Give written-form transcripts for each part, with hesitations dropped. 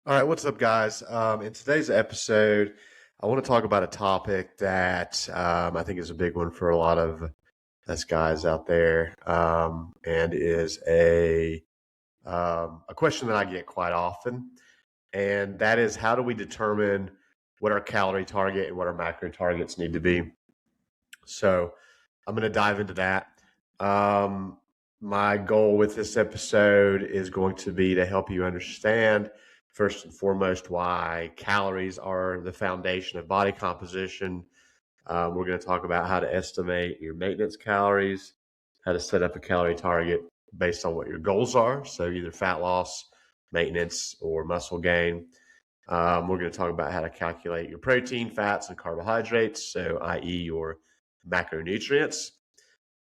All right, what's up, guys? In today's episode, I want to talk about a topic that I think is a big one for a lot of us guys out there, and is a question that I get quite often, and that is how do we determine what our calorie target and what our macro targets need to be? So I'm going to dive into that. Um, my goal with this episode is going to be to help you understand, first and foremost, why calories are the foundation of body composition. We're going to talk about how to estimate your maintenance calories, how to set up a calorie target based on what your goals are. So either fat loss, maintenance, or muscle gain. We're going to talk about how to calculate your protein, fats, and carbohydrates, so i.e. your macronutrients,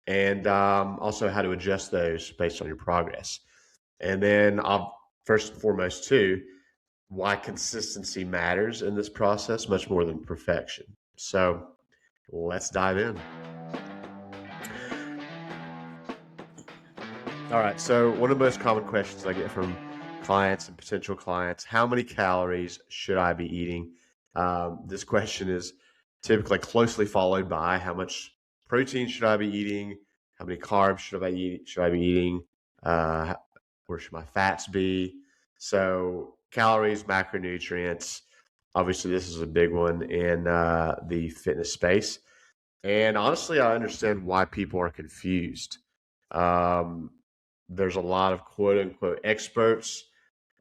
and also how to adjust those based on your progress. And then I'll first and foremost too, why consistency matters in this process much more than perfection. So let's dive in. All right. So one of the most common questions I get from clients and potential clients, how many calories should I be eating? This question is typically closely followed by how much protein should I be eating? How many carbs should I be eating? Where should my fats be? So calories, macronutrients. Obviously, this is a big one in the fitness space. And honestly, I understand why people are confused. Um, there's a lot of quote unquote experts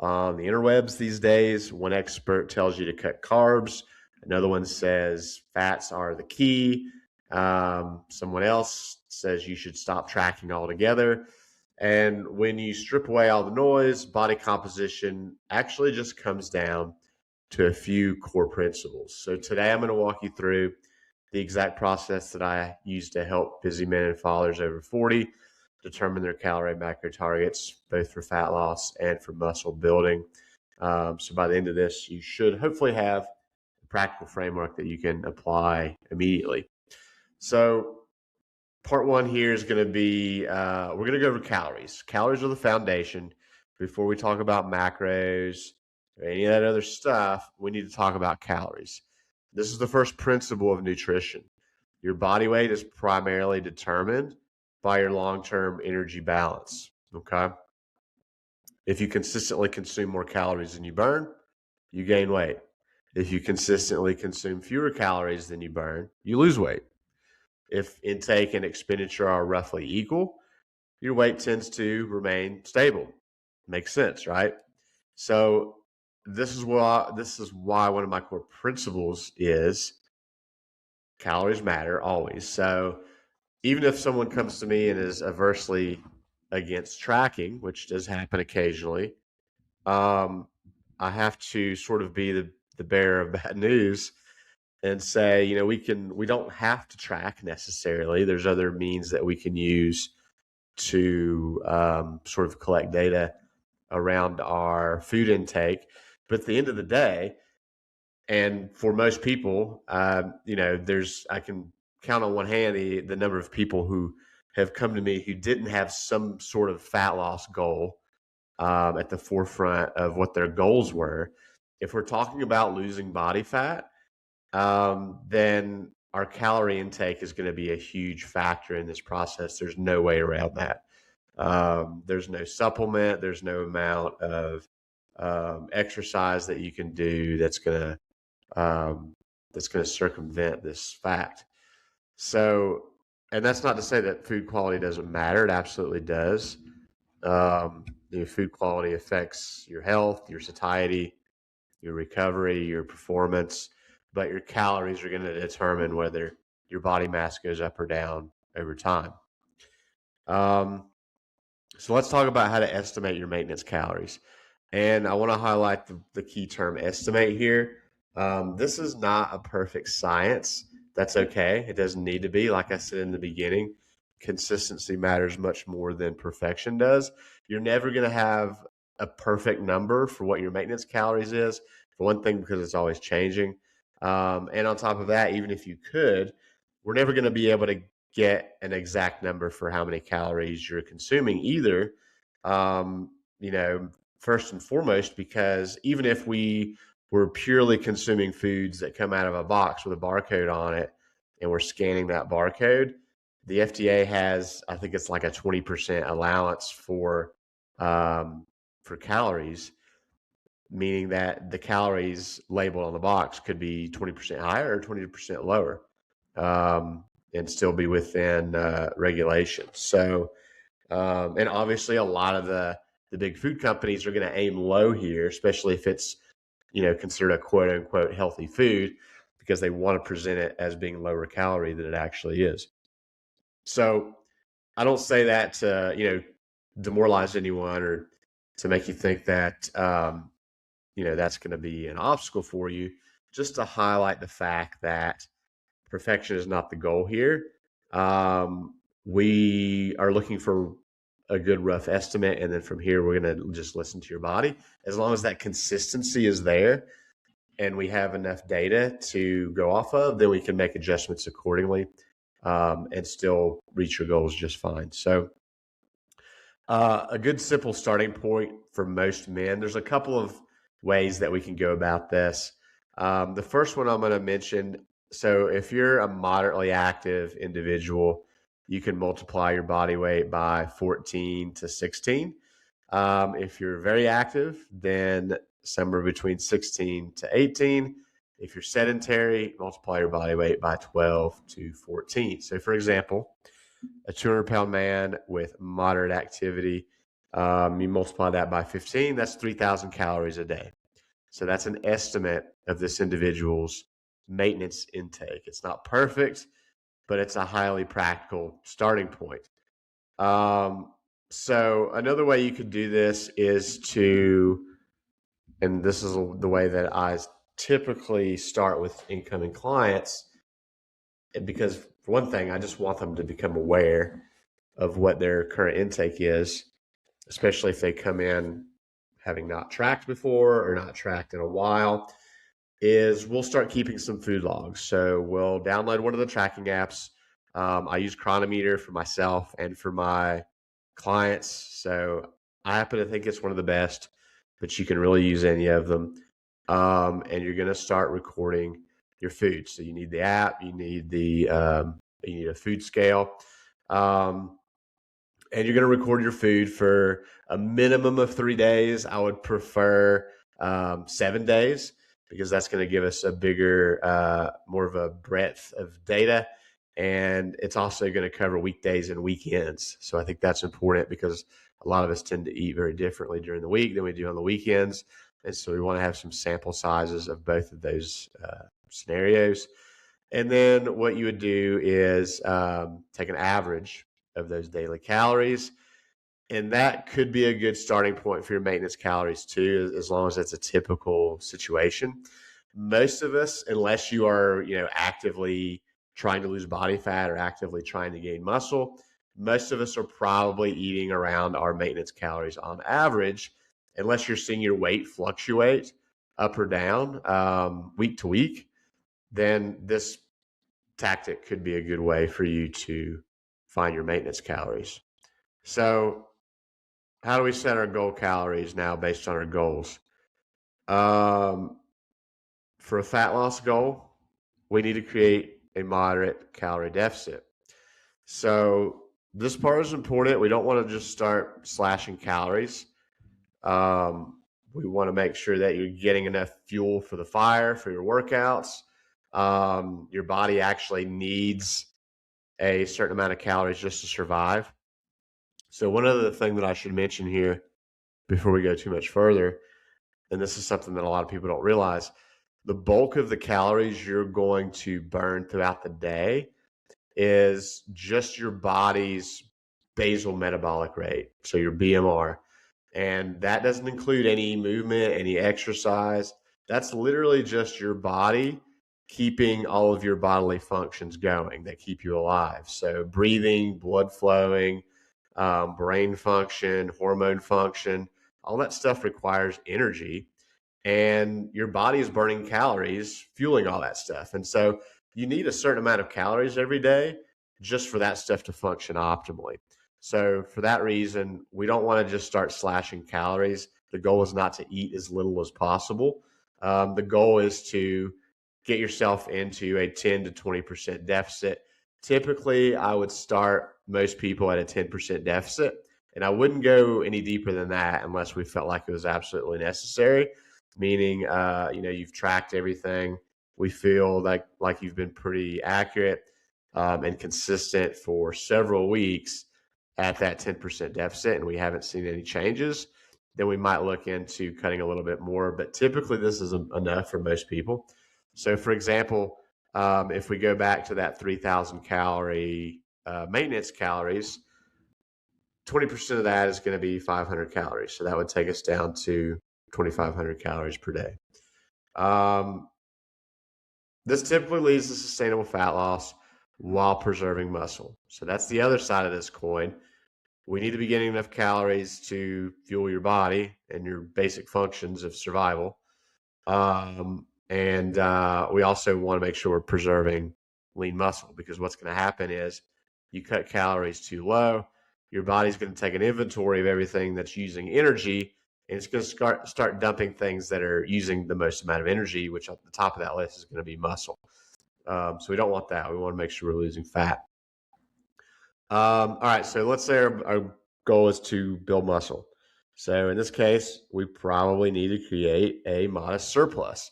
on the interwebs these days. One expert tells you to cut carbs, another one says fats are the key. Someone else says you should stop tracking altogether. And when you strip away all the noise, body composition actually just comes down to a few core principles. So today I'm going to walk you through the exact process that I use to help busy men and fathers over 40 determine their calorie macro targets, both for fat loss and for muscle building. So by the end of this, you should hopefully have a practical framework that you can apply immediately. So part one here is going to be, we're going to go over calories. Calories are the foundation. Before we talk about macros or any of that other stuff, we need to talk about calories. This is the first principle of nutrition. Your body weight is primarily determined by your long-term energy balance. Okay. If you consistently consume more calories than you burn, you gain weight. If you consistently consume fewer calories than you burn, you lose weight. If intake and expenditure are roughly equal, your weight tends to remain stable. Makes sense, right? So this is why one of my core principles is calories matter always. So even if someone comes to me and is aversely against tracking, which does happen occasionally, I have to sort of be the bearer of bad news and say, we don't have to track necessarily. There's other means that we can use to sort of collect data around our food intake. But at the end of the day, and for most people, I can count on one hand the number of people who have come to me who didn't have some sort of fat loss goal at the forefront of what their goals were. If we're talking about losing body fat, then our calorie intake is going to be a huge factor in this process. There's no way around that. There's no supplement. There's no amount of exercise that you can do that's going to circumvent this fact. So, and that's not to say that food quality doesn't matter. It absolutely does. Food quality affects your health, your satiety, your recovery, your performance, but your calories are going to determine whether your body mass goes up or down over time. So let's talk about how to estimate your maintenance calories. And I want to highlight the key term estimate here. This is not a perfect science. That's okay. It doesn't need to be. Like I said in the beginning, consistency matters much more than perfection does. You're never going to have a perfect number for what your maintenance calories is, for one thing, because it's always changing. And on top of that, even if you could, we're never going to be able to get an exact number for how many calories you're consuming either. first and foremost, because even if we were purely consuming foods that come out of a box with a barcode on it and we're scanning that barcode, the FDA has, I think it's like a 20% allowance for calories, meaning that the calories labeled on the box could be 20% higher or 20% lower, and still be within regulations. So, and obviously, a lot of the big food companies are going to aim low here, especially if it's considered a quote unquote healthy food, because they want to present it as being lower calorie than it actually is. So I don't say that to demoralize anyone or to make you think that that's going to be an obstacle for you. Just to highlight the fact that perfection is not the goal here. We are looking for a good rough estimate, and then from here we're going to just listen to your body. As long as that consistency is there and we have enough data to go off of, then we can make adjustments accordingly, and still reach your goals just fine. So a good simple starting point for most men, there's a couple of ways that we can go about this. The first one I'm going to mention, so if you're a moderately active individual, you can multiply your body weight by 14 to 16. If you're very active, then somewhere between 16 to 18. If you're sedentary, multiply your body weight by 12 to 14. So for example, a 200-pound man with moderate activity, you multiply that by 15, that's 3,000 calories a day. So that's an estimate of this individual's maintenance intake. It's not perfect, but it's a highly practical starting point. So another way you could do this is to, and this is the way that I typically start with incoming clients, because for one thing, I just want them to become aware of what their current intake is, especially if they come in having not tracked before or not tracked in a while, is we'll start keeping some food logs. So we'll download one of the tracking apps. I use Chronometer for myself and for my clients. So I happen to think it's one of the best, but you can really use any of them. And you're going to start recording your food. So you need the app, you need a food scale. And you're going to record your food for a minimum of 3 days. I would prefer 7 days, because that's going to give us a bigger, more of a breadth of data. And it's also going to cover weekdays and weekends. So I think that's important, because a lot of us tend to eat very differently during the week than we do on the weekends. And so we want to have some sample sizes of both of those scenarios. And then what you would do is take an average of those daily calories. And that could be a good starting point for your maintenance calories too, as long as it's a typical situation. Most of us, unless you are, actively trying to lose body fat or actively trying to gain muscle, most of us are probably eating around our maintenance calories on average, unless you're seeing your weight fluctuate up or down week to week. Then this tactic could be a good way for you to find your maintenance calories. So how do we set our goal calories now based on our goals? For a fat loss goal, we need to create a moderate calorie deficit. So this part is important. We don't want to just start slashing calories. We want to make sure that you're getting enough fuel for the fire, for your workouts. Your body actually needs a certain amount of calories just to survive. So one other thing that I should mention here before we go too much further, and this is something that a lot of people don't realize, the bulk of the calories you're going to burn throughout the day is just your body's basal metabolic rate, so your BMR. And that doesn't include any movement, any exercise. That's literally just your body keeping all of your bodily functions going that keep you alive. So breathing, blood flowing, brain function, hormone function, all that stuff requires energy. And your body is burning calories, fueling all that stuff. And so you need a certain amount of calories every day just for that stuff to function optimally. So for that reason, we don't want to just start slashing calories. The goal is not to eat as little as possible. The goal is to get yourself into a 10 to 20% deficit. Typically, I would start most people at a 10% deficit, and I wouldn't go any deeper than that unless we felt like it was absolutely necessary. Meaning, you've tracked everything. We feel like you've been pretty accurate and consistent for several weeks at that 10% deficit, and we haven't seen any changes. Then we might look into cutting a little bit more. But typically, this is enough for most people. So, for example, if we go back to that 3,000 calorie maintenance calories, 20% of that is going to be 500 calories. So that would take us down to 2,500 calories per day. This typically leads to sustainable fat loss while preserving muscle. So that's the other side of this coin. We need to be getting enough calories to fuel your body and your basic functions of survival. And we also want to make sure we're preserving lean muscle, because what's going to happen is you cut calories too low, your body's going to take an inventory of everything that's using energy, and it's going to start dumping things that are using the most amount of energy, which at the top of that list is going to be muscle. So we don't want that. We want to make sure we're losing fat. All right, so let's say our goal is to build muscle. So in this case, we probably need to create a modest surplus.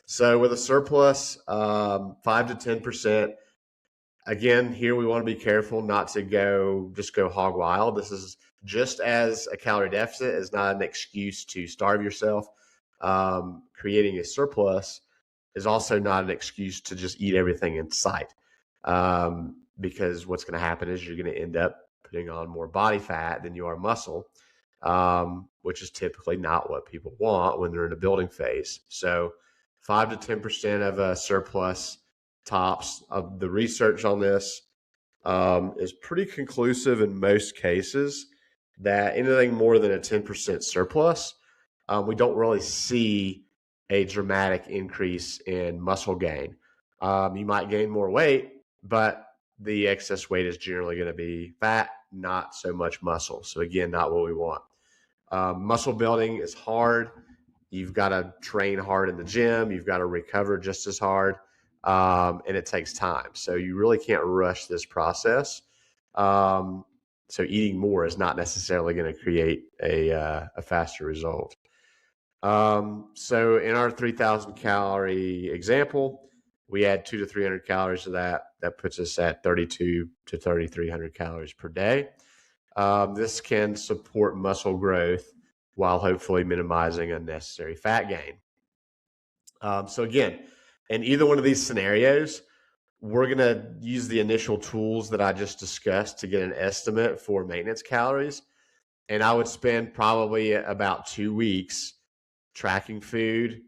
So with a surplus, 5 to 10%. Again, here we want to be careful not to go hog wild. This is just as a calorie deficit is not an excuse to starve yourself. Creating a surplus is also not an excuse to just eat everything in sight. Because what's going to happen is you're going to end up putting on more body fat than you are muscle, which is typically not what people want when they're in a building phase. So 5 to 10% of a surplus tops. Of the research on this is pretty conclusive in most cases that anything more than a 10% surplus, we don't really see a dramatic increase in muscle gain. You might gain more weight, but the excess weight is generally going to be fat, not so much muscle. So again, not what we want. Muscle building is hard. You've got to train hard in the gym. You've got to recover just as hard. And it takes time. So you really can't rush this process. So eating more is not necessarily going to create a faster result. So in our 3,000 calorie example, we add 200 to 300 calories to that. That puts us at 32 to 3,300 calories per day. This can support muscle growth while hopefully minimizing unnecessary fat gain. So again, in either one of these scenarios, we're going to use the initial tools that I just discussed to get an estimate for maintenance calories. And I would spend probably about 2 weeks tracking food,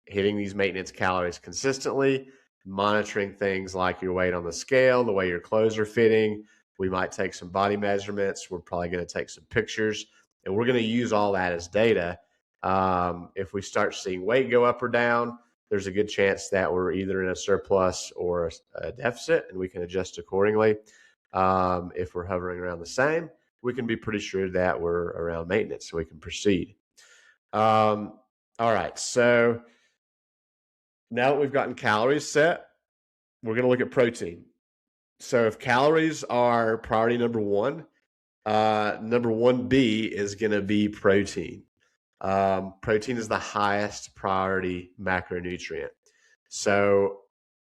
hitting these maintenance calories consistently, monitoring things like your weight on the scale, the way your clothes are fitting. We might take some body measurements. We're probably going to take some pictures, and we're going to use all that as data. If we start seeing weight go up or down, there's a good chance that we're either in a surplus or a deficit, and we can adjust accordingly. If we're hovering around the same, we can be pretty sure that we're around maintenance, so we can proceed. All right, so now that we've gotten calories set, we're going to look at protein. So if calories are priority number 1B is going to be protein. Protein is the highest priority macronutrient. So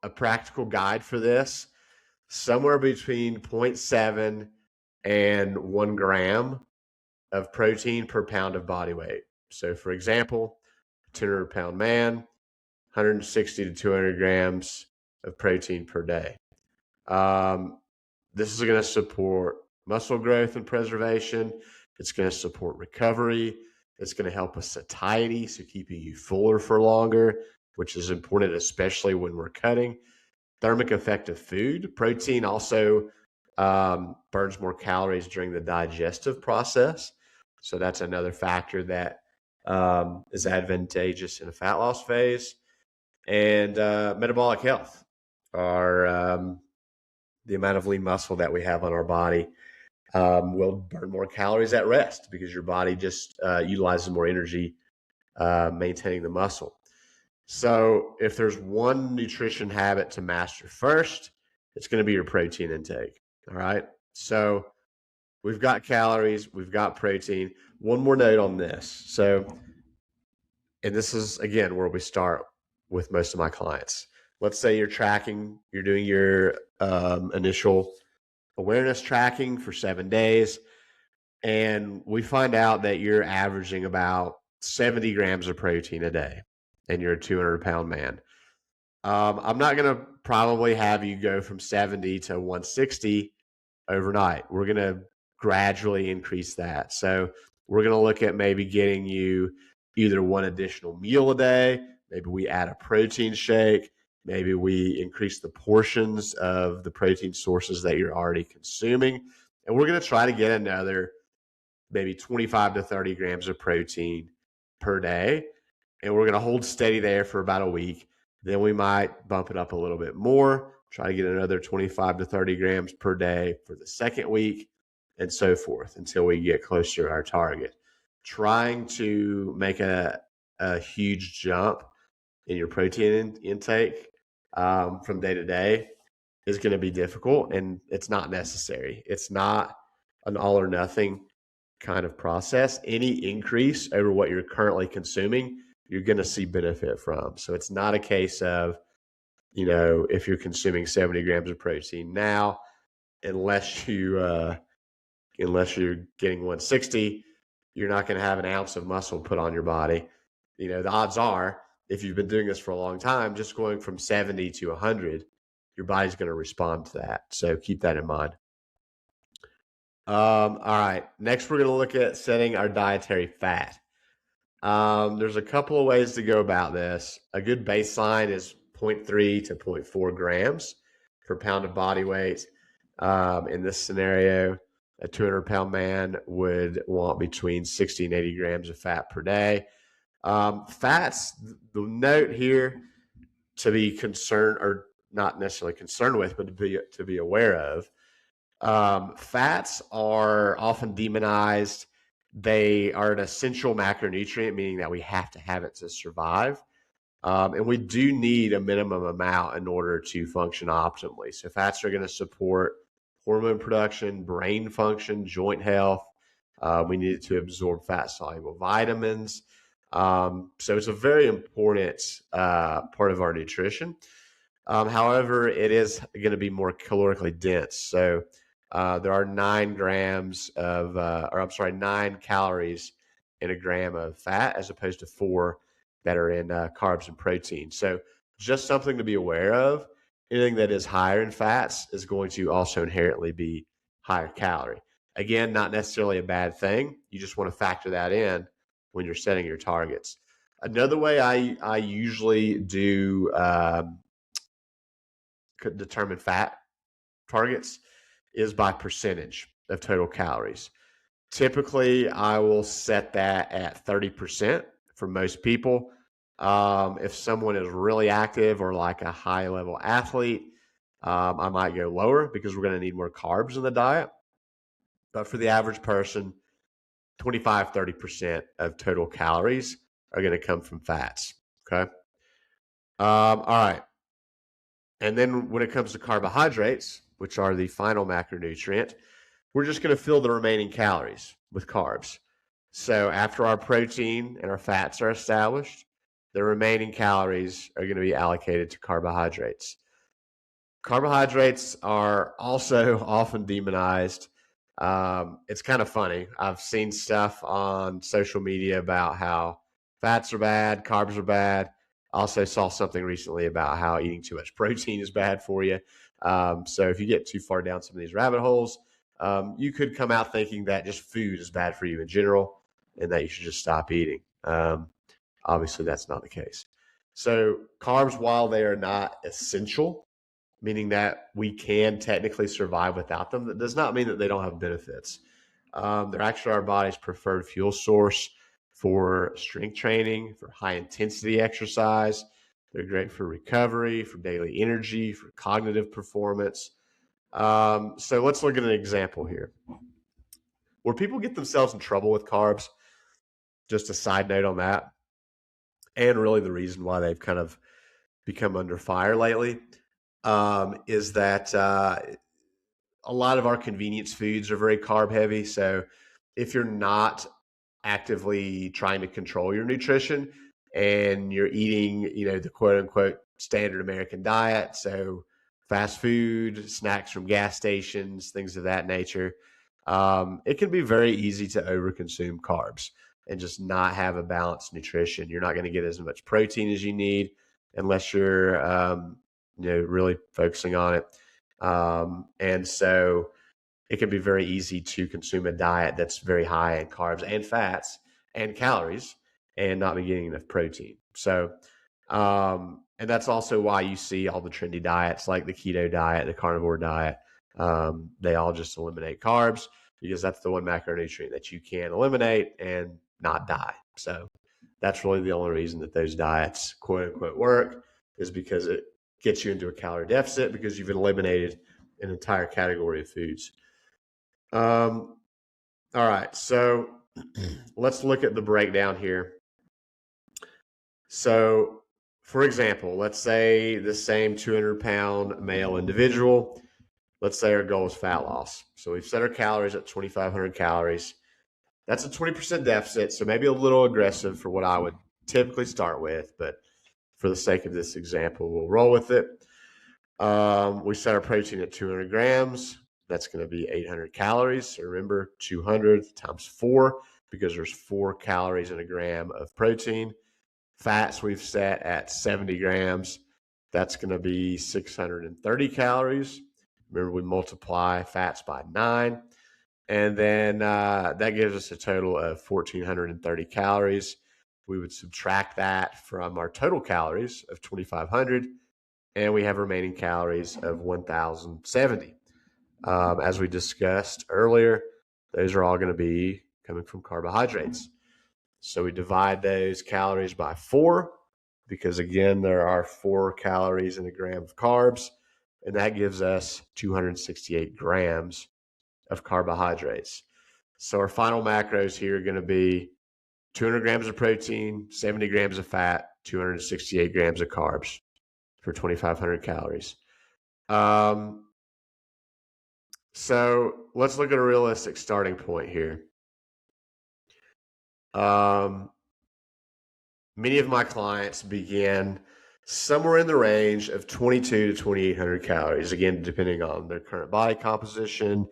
a practical guide for this, somewhere between 0.7 and 1 gram of protein per pound of body weight. So for example, 200-pound man, 160 to 200 grams of protein per day. This is going to support muscle growth and preservation. It's going to support recovery. It's going to help with satiety, so keeping you fuller for longer, which is important, especially when we're cutting. Thermic effect of food. Protein also burns more calories during the digestive process. So that's another factor that is advantageous in a fat loss phase. And metabolic health, the amount of lean muscle that we have on our body. will burn more calories at rest because your body just utilizes more energy maintaining the muscle. So if there's one nutrition habit to master first, it's going to be your protein intake. All right. So we've got calories, we've got protein. One more note on this. So, and this is again where we start with most of my clients. Let's say you're tracking, you're doing your initial awareness tracking for 7 days, and we find out that you're averaging about 70 grams of protein a day, and you're a 200-pound man. I'm not going to probably have you go from 70 to 160 overnight. We're going to gradually increase that. So we're going to look at maybe getting you either one additional meal a day. Maybe we add a protein shake. Maybe we increase the portions of the protein sources that you're already consuming. And we're going to try to get another maybe 25 to 30 grams of protein per day. And we're going to hold steady there for about a week. Then we might bump it up a little bit more, try to get another 25 to 30 grams per day for the second week, and so forth until we get closer to our target. Trying to make a huge jump in your protein intake from day to day is going to be difficult, and it's not necessary. It's not an all or nothing kind of process. Any increase over what you're currently consuming, you're going to see benefit from. So it's not a case of, if you're consuming 70 grams of protein now, unless you're getting 160, you're not going to have an ounce of muscle put on your body. The odds are, if you've been doing this for a long time, just going from 70 to 100, your body's going to respond to that. So keep that in mind. All right. Next, we're going to look at setting our dietary fat. There's a couple of ways to go about this. A good baseline is 0.3 to 0.4 grams per pound of body weight. In this scenario, a 200-pound man would want between 60 and 80 grams of fat per day. Fats, the note here to be concerned, or not necessarily concerned with, but to be aware of, fats are often demonized. They are an essential macronutrient, meaning that we have to have it to survive. And we do need a minimum amount in order to function optimally. So fats are going to support hormone production, brain function, joint health. We need to absorb fat-soluble vitamins. So it's a very important part of our nutrition. However, it is going to be more calorically dense. So there are 9 calories in a gram of fat, as opposed to 4 that are in carbs and protein. So just something to be aware of. Anything that is higher in fats is going to also inherently be higher calorie. Again, not necessarily a bad thing. You just want to factor that in when you're setting your targets. Another way I usually do determine fat targets is by percentage of total calories. Typically, I will set that at 30% for most people. If someone is really active or like a high level athlete, I might go lower because we're going to need more carbs in the diet. But for the average person, 25-30% of total calories are going to come from fats. Okay. All right. And then when it comes to carbohydrates, which are the final macronutrient, we're just going to fill the remaining calories with carbs. So after our protein and our fats are established, the remaining calories are going to be allocated to carbohydrates. Carbohydrates are also often demonized. It's kind of funny. I've seen stuff on social media about how fats are bad, carbs are bad. I also saw something recently about how eating too much protein is bad for you. So if you get too far down some of these rabbit holes, you could come out thinking that just food is bad for you in general and that you should just stop eating. Obviously, that's not the case. So carbs, while they are not essential, meaning that we can technically survive without them, that does not mean that they don't have benefits. They're actually our body's preferred fuel source for strength training, for high intensity exercise. They're great for recovery, for daily energy, for cognitive performance. So let's look at an example here. Where people get themselves in trouble with carbs, just a side note on that, and really the reason why they've kind of become under fire lately, is that a lot of our convenience foods are very carb heavy. So if you're not actively trying to control your nutrition and you're eating, the quote unquote standard American diet, so fast food, snacks from gas stations, things of that nature, it can be very easy to overconsume carbs and just not have a balanced nutrition. You're not going to get as much protein as you need unless you're, really focusing on it. And so it can be very easy to consume a diet that's very high in carbs and fats and calories and not be getting enough protein. So, and that's also why you see all the trendy diets like the keto diet, the carnivore diet. They all just eliminate carbs because that's the one macronutrient that you can eliminate and not die. So that's really the only reason that those diets, quote unquote, work, is because it gets you into a calorie deficit because you've eliminated an entire category of foods. All right, so let's look at the breakdown here. So, for example, let's say the same 200-pound male individual, let's say our goal is fat loss. So we've set our calories at 2,500 calories. That's a 20% deficit, so maybe a little aggressive for what I would typically start with, but for the sake of this example, we'll roll with it. We set our protein at 200 grams. That's going to be 800 calories. So remember, 200 times 4, because there's 4 calories in a gram of protein. Fats we've set at 70 grams. That's going to be 630 calories. Remember, we multiply fats by 9. And then that gives us a total of 1,430 calories. We would subtract that from our total calories of 2,500, and we have remaining calories of 1,070. As we discussed earlier, those are all going to be coming from carbohydrates. So we divide those calories by 4 because, again, there are 4 calories in a gram of carbs, and that gives us 268 grams of carbohydrates. So our final macros here are going to be 200 grams of protein, 70 grams of fat, 268 grams of carbs for 2,500 calories. So let's look at a realistic starting point here. Many of my clients begin somewhere in the range of 2,200 to 2,800 calories, again, depending on their current body composition,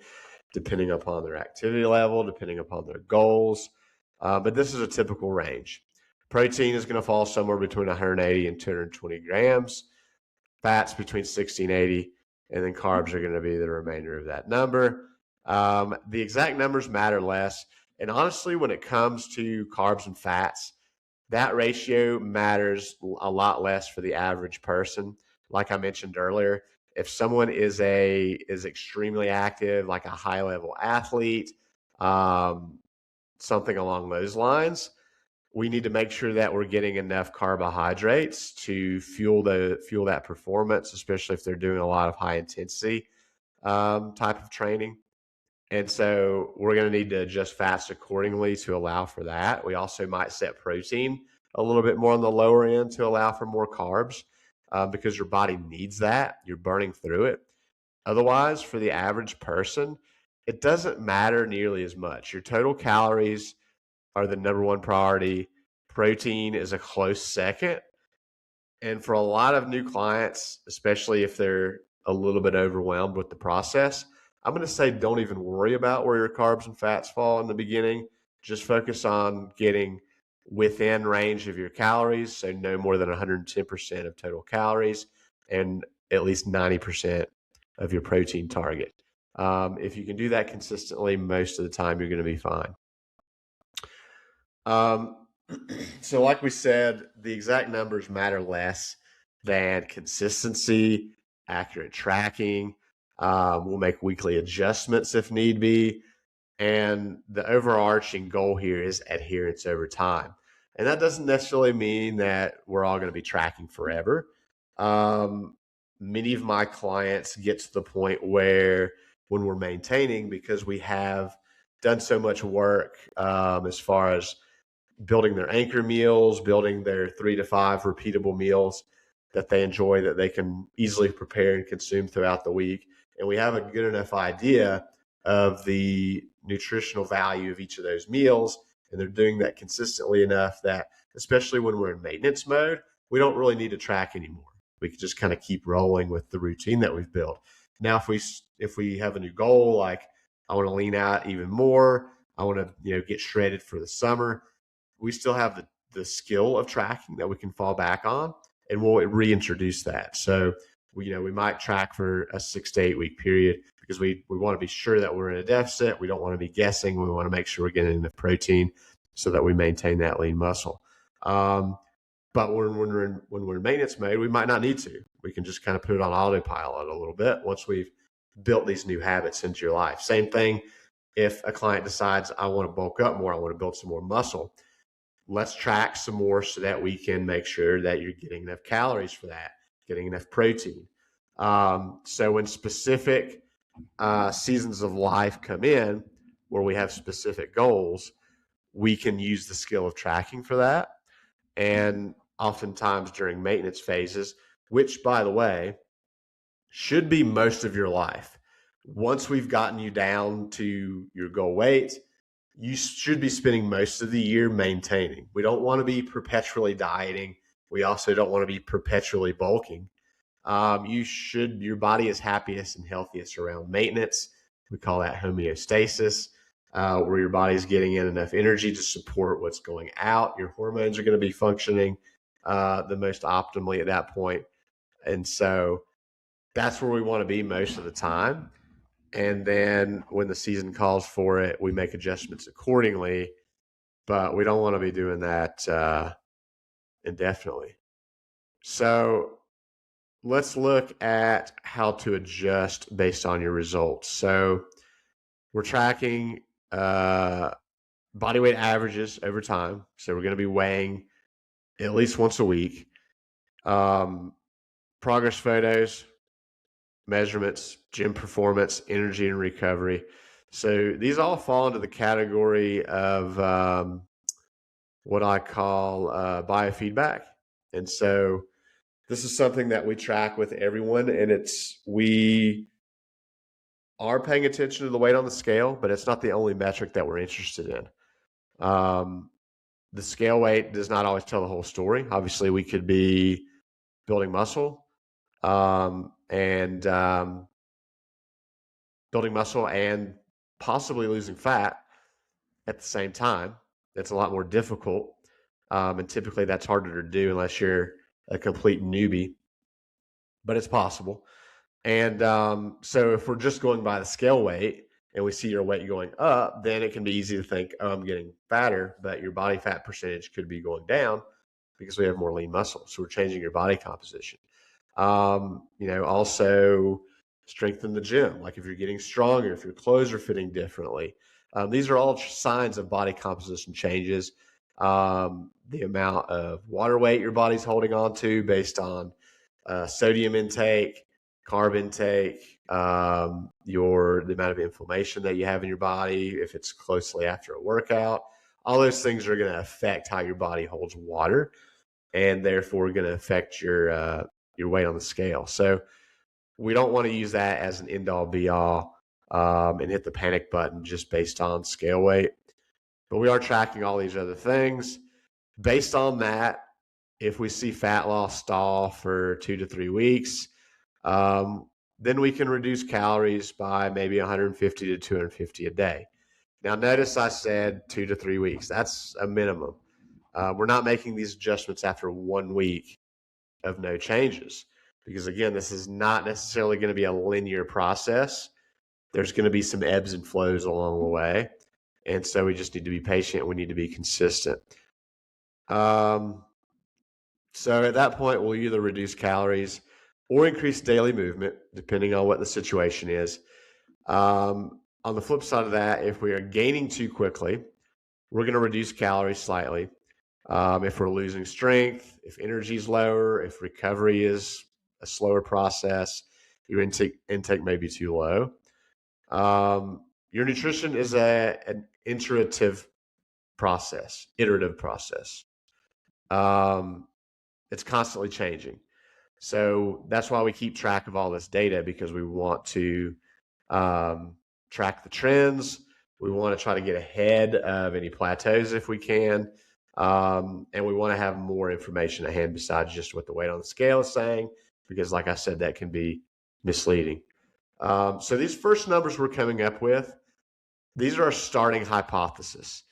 depending upon their activity level, depending upon their goals. But this is a typical range. Protein is going to fall somewhere between 180 and 220 grams. Fats between 60 and 80. And then carbs are going to be the remainder of that number. The exact numbers matter less. And honestly, when it comes to carbs and fats, that ratio matters a lot less for the average person. Like I mentioned earlier, if someone is extremely active, like a high level athlete, something along those lines, we need to make sure that we're getting enough carbohydrates to fuel that performance, especially if they're doing a lot of high intensity type of training. And so we're going to need to adjust fats accordingly to allow for that. We also might set protein a little bit more on the lower end to allow for more carbs because your body needs that. You're burning through it. Otherwise, for the average person, it doesn't matter nearly as much. Your total calories are the number one priority. Protein is a close second. And for a lot of new clients, especially if they're a little bit overwhelmed with the process, I'm going to say don't even worry about where your carbs and fats fall in the beginning. Just focus on getting within range of your calories, so no more than 110% of total calories and at least 90% of your protein target. If you can do that consistently, most of the time you're going to be fine. So like we said, the exact numbers matter less than consistency, accurate tracking. We'll make weekly adjustments if need be. And the overarching goal here is adherence over time. And that doesn't necessarily mean that we're all going to be tracking forever. Many of my clients get to the point where when we're maintaining, because we have done so much work as far as building their anchor meals, building their 3 to 5 repeatable meals that they enjoy, that they can easily prepare and consume throughout the week. And we have a good enough idea of the nutritional value of each of those meals. And they're doing that consistently enough that, especially when we're in maintenance mode, we don't really need to track anymore. We can just kind of keep rolling with the routine that we've built. Now, if we have a new goal, like I want to lean out even more, I want to get shredded for the summer, we still have the skill of tracking that we can fall back on, and we'll reintroduce that. So we might track for a 6 to 8 week period because we want to be sure that we're in a deficit. We don't want to be guessing. We want to make sure we're getting enough protein so that we maintain that lean muscle. But when we're in maintenance mode, we might not need to. We can just kind of put it on autopilot a little bit once we've built these new habits into your life. Same thing if a client decides, I want to bulk up more, I want to build some more muscle. Let's track some more so that we can make sure that you're getting enough calories for that, getting enough protein. So when specific seasons of life come in where we have specific goals, we can use the skill of tracking for that. And oftentimes during maintenance phases, which, by the way, should be most of your life. Once we've gotten you down to your goal weight, you should be spending most of the year maintaining. We don't want to be perpetually dieting. We also don't want to be perpetually bulking. Your body is happiest and healthiest around maintenance. We call that homeostasis, where your body's getting in enough energy to support what's going out. Your hormones are going to be functioning the most optimally at that point. And so that's where we want to be most of the time. And then when the season calls for it, we make adjustments accordingly. But we don't want to be doing that indefinitely. So let's look at how to adjust based on your results. So we're tracking body weight averages over time. So we're going to be weighing at least once a week. Progress photos, measurements, gym performance, energy and recovery. So these all fall into the category of what I call biofeedback. And so this is something that we track with everyone, and we are paying attention to the weight on the scale, but it's not the only metric that we're interested in. The scale weight does not always tell the whole story. Obviously, we could be building muscle and building muscle and possibly losing fat at the same time. It's a lot more difficult. And typically that's harder to do unless you're a complete newbie, but it's possible. And so if we're just going by the scale weight and we see your weight going up, then it can be easy to think, oh, I'm getting fatter, but your body fat percentage could be going down because we have more lean muscle. So we're changing your body composition. Also strength in the gym. Like if you're getting stronger, if your clothes are fitting differently. These are all signs of body composition changes. The amount of water weight your body's holding on to based on sodium intake, carb intake, the amount of inflammation that you have in your body, if it's closely after a workout. All those things are going to affect how your body holds water, and therefore going to affect your weight on the scale. So we don't want to use that as an end-all be-all and hit the panic button just based on scale weight. But we are tracking all these other things. Based on that, if we see fat loss stall for 2 to 3 weeks, then we can reduce calories by maybe 150 to 250 a day. Now, notice I said 2 to 3 weeks. That's a minimum. We're not making these adjustments after 1 week of no changes because, again, this is not necessarily going to be a linear process. There's going to be some ebbs and flows along the way. And so we just need to be patient. We need to be consistent. So at that point, we'll either reduce calories or increase daily movement, depending on what the situation is. On the flip side of that, if we are gaining too quickly, we're going to reduce calories slightly. If we're losing strength, if energy is lower, if recovery is a slower process, your intake may be too low. your nutrition is an iterative process. Um, it's constantly changing. So that's why we keep track of all this data, because we want to um, track the trends. We want to try to get ahead of any plateaus if we can. And we want to have more information at hand besides just what the weight on the scale is saying, because, like I said, that can be misleading. So these first numbers we're coming up with, these are our starting hypothesis.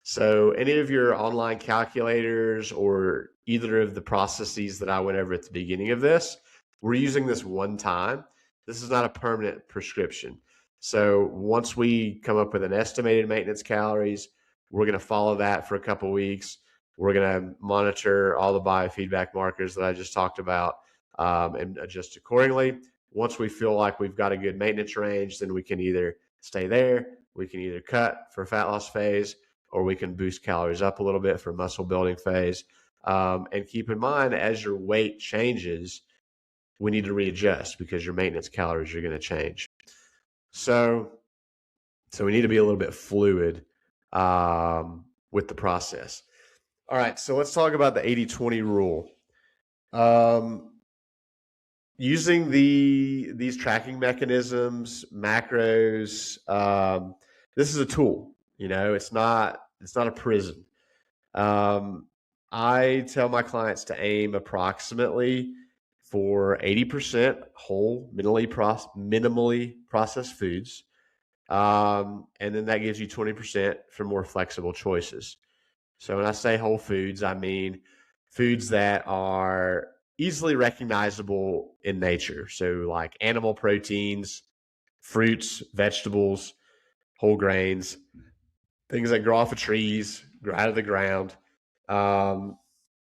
So any of your online calculators or either of the processes that I went over at the beginning of this, we're using this one time. This is not a permanent prescription. So once we come up with an estimated maintenance calories, we're going to follow that for a couple of weeks. We're going to monitor all the biofeedback markers that I just talked about, and adjust accordingly. Once we feel like we've got a good maintenance range, then we can either stay there, we can either cut for fat loss phase, or we can boost calories up a little bit for muscle building phase. And keep in mind, as your weight changes, we need to readjust because your maintenance calories are going to change. So we need to be a little bit fluid with the process. All right, so let's talk about the 80-20 rule. Using these tracking mechanisms, macros, this is a tool. It's not a prison. I tell my clients to aim approximately for 80% whole, minimally processed foods. And then that gives you 20% for more flexible choices. So when I say whole foods, I mean foods that are easily recognizable in nature. So like animal proteins, fruits, vegetables, whole grains, things that grow off of trees, grow out of the ground.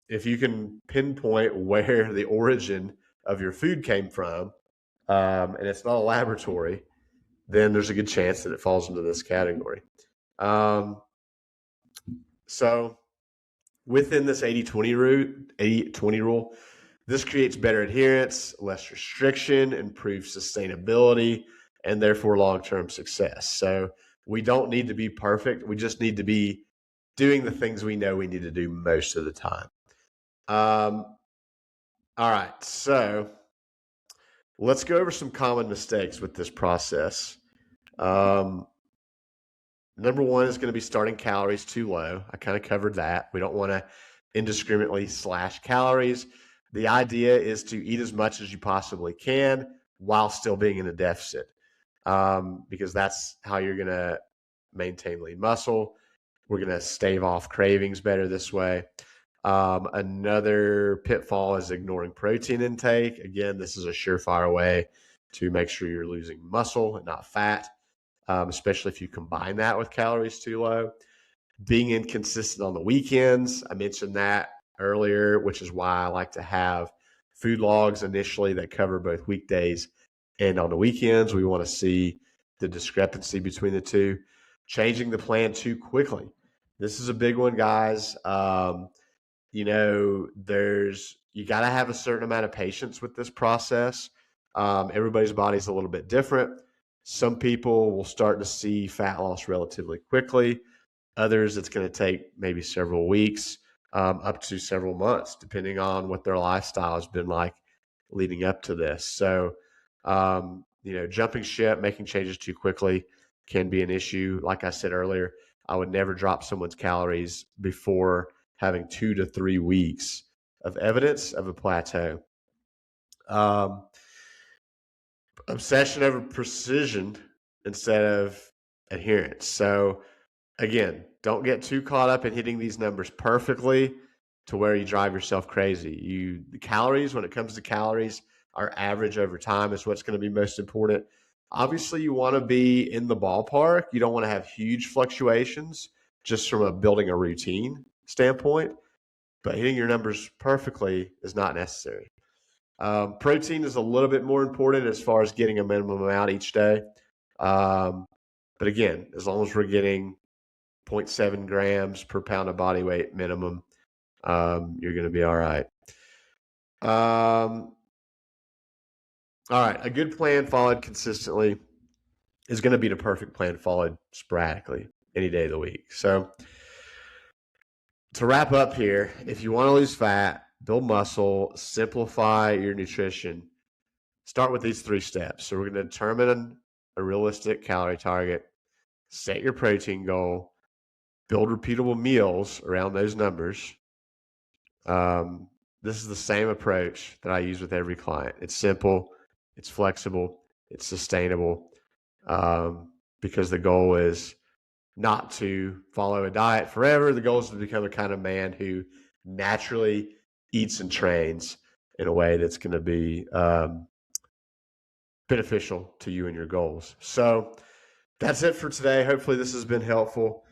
If you can pinpoint where the origin of your food came from, and it's not a laboratory, then there's a good chance that it falls into this category. So within this 80-20 rule, this creates better adherence, less restriction, improves sustainability, and therefore long-term success. So we don't need to be perfect. We just need to be doing the things we know we need to do most of the time. All right, so let's go over some common mistakes with this process. Number one is going to be starting calories too low. I kind of covered that. We don't want to indiscriminately slash calories. The idea is to eat as much as you possibly can while still being in a deficit, because that's how you're going to maintain lean muscle. We're going to stave off cravings better this way. Another pitfall is ignoring protein intake. Again, this is a surefire way to make sure you're losing muscle and not fat, especially if you combine that with calories too low. Being inconsistent on the weekends. I mentioned that earlier, which is why I like to have food logs initially that cover both weekdays and on the weekends. We want to see the discrepancy between the two. Changing the plan too quickly. This is a big one, guys. You got to have a certain amount of patience with this process. Everybody's body's a little bit different. Some people will start to see fat loss relatively quickly. Others, it's going to take maybe several weeks, up to several months, depending on what their lifestyle has been like leading up to this. So, jumping ship, making changes too quickly can be an issue. Like I said earlier, I would never drop someone's calories before having 2 to 3 weeks of evidence of a plateau. Obsession over precision instead of adherence. So again, don't get too caught up in hitting these numbers perfectly to where you drive yourself crazy. The calories, when it comes to calories, our average over time is what's going to be most important. Obviously, you want to be in the ballpark. You don't want to have huge fluctuations just from building a routine standpoint, but hitting your numbers perfectly is not necessary. Protein is a little bit more important as far as getting a minimum amount each day. But again, as long as we're getting 0.7 grams per pound of body weight minimum, you're going to be all right. All right. A good plan followed consistently is going to be the perfect plan followed sporadically any day of the week. So to wrap up here, if you want to lose fat, build muscle, simplify your nutrition, start with these 3 steps. So we're going to determine a realistic calorie target, set your protein goal, build repeatable meals around those numbers. This is the same approach that I use with every client. It's simple, it's flexible, it's sustainable, because the goal is not to follow a diet forever. The goal is to become a kind of man who naturally eats and trains in a way that's going to be beneficial to you and your goals. So that's it for today. Hopefully this has been helpful.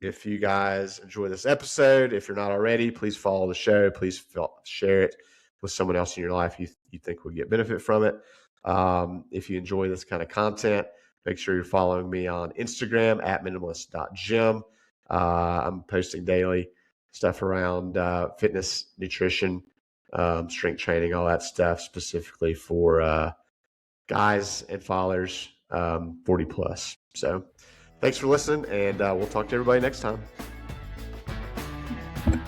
If you guys enjoy this episode, if you're not already, please follow the show. Please share it with someone else in your life you think would get benefit from it. If you enjoy this kind of content, make sure you're following me on Instagram at minimalist.gym. I'm posting daily stuff around fitness, nutrition, strength training, all that stuff specifically for guys and fathers 40 plus. So thanks for listening, and we'll talk to everybody next time.